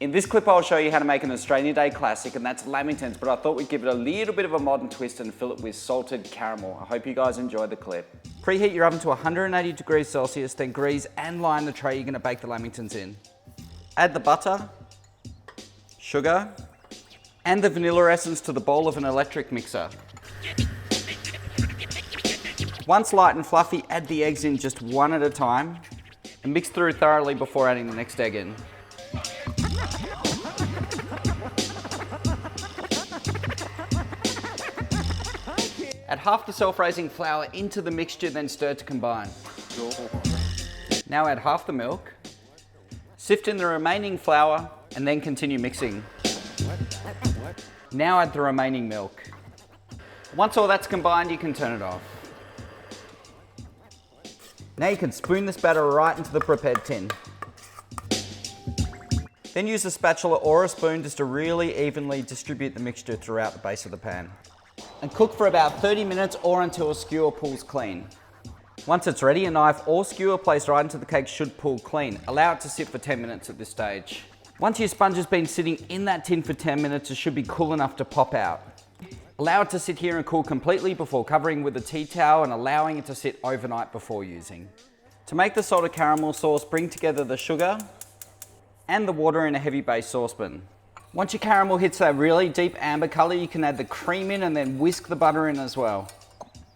In this clip I'll show you how to make an Australia Day classic, and that's Lamingtons, but I thought we'd give it a little bit of a modern twist and fill it with salted caramel. I hope you guys enjoy the clip. Preheat your oven to 180 degrees Celsius, then grease and line the tray you're going to bake the Lamingtons in. Add the butter, sugar, and the vanilla essence to the bowl of an electric mixer. Once light and fluffy, add the eggs in just one at a time and mix through thoroughly before adding the next egg in. Add half the self-raising flour into the mixture, then stir to combine. Now add half the milk, sift in the remaining flour, and then continue mixing. Now add the remaining milk. Once all that's combined, you can turn it off. Now you can spoon this batter right into the prepared tin. Then use a spatula or a spoon just to really evenly distribute the mixture throughout the base of the pan. And cook for about 30 minutes or until a skewer pulls clean. Once it's ready, a knife or skewer placed right into the cake should pull clean. Allow it to sit for 10 minutes at this stage. Once your sponge has been sitting in that tin for 10 minutes, it should be cool enough to pop out. Allow it to sit here and cool completely before covering with a tea towel and allowing it to sit overnight before using. To make the salted caramel sauce, bring together the sugar and the water in a heavy base saucepan. Once your caramel hits that really deep amber color, you can add the cream in and then whisk the butter in as well.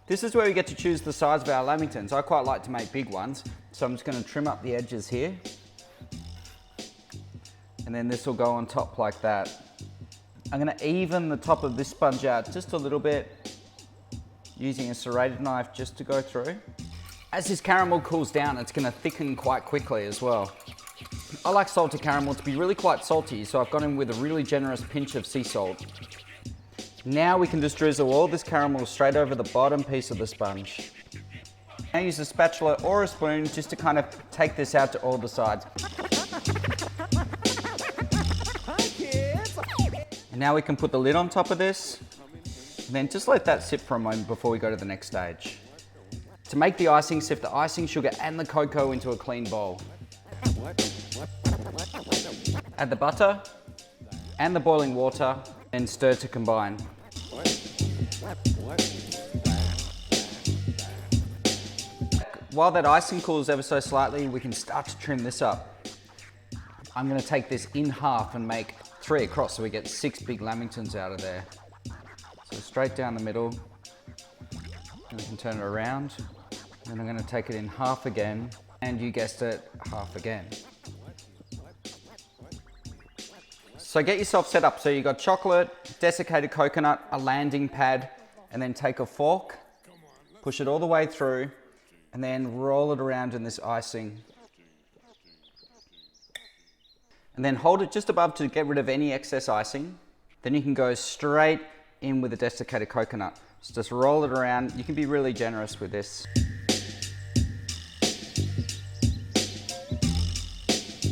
This is where we get to choose the size of our Lamingtons. I quite like to make big ones, so I'm just going to trim up the edges here. And then this will go on top like that. I'm going to even the top of this sponge out just a little bit, using a serrated knife just to go through. As this caramel cools down, it's going to thicken quite quickly as well. I like salted caramel to be really quite salty, so I've gone in with a really generous pinch of sea salt. Now we can just drizzle all this caramel straight over the bottom piece of the sponge. Now use a spatula or a spoon just to kind of take this out to all the sides. And now we can put the lid on top of this, and then just let that sit for a moment before we go to the next stage. To make the icing, sift the icing, sugar and the cocoa into a clean bowl. Add the butter and the boiling water and stir to combine. While that icing cools ever so slightly, we can start to trim this up. I'm going to take this in half and make 3 across so we get 6 big Lamingtons out of there. So straight down the middle, and we can turn it around. Then I'm going to take it in half again, and you guessed it, half again. So get yourself set up. So you've got chocolate, desiccated coconut, a landing pad, and then take a fork, push it all the way through, and then roll it around in this icing. And then hold it just above to get rid of any excess icing. Then you can go straight in with the desiccated coconut. So just roll it around. You can be really generous with this.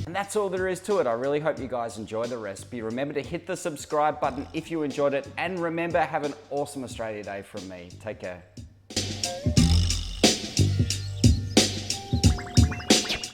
And that's all there is to it. I really hope you guys enjoy the recipe. Remember to hit the subscribe button if you enjoyed it. And remember, have an awesome Australia Day from me. Take care.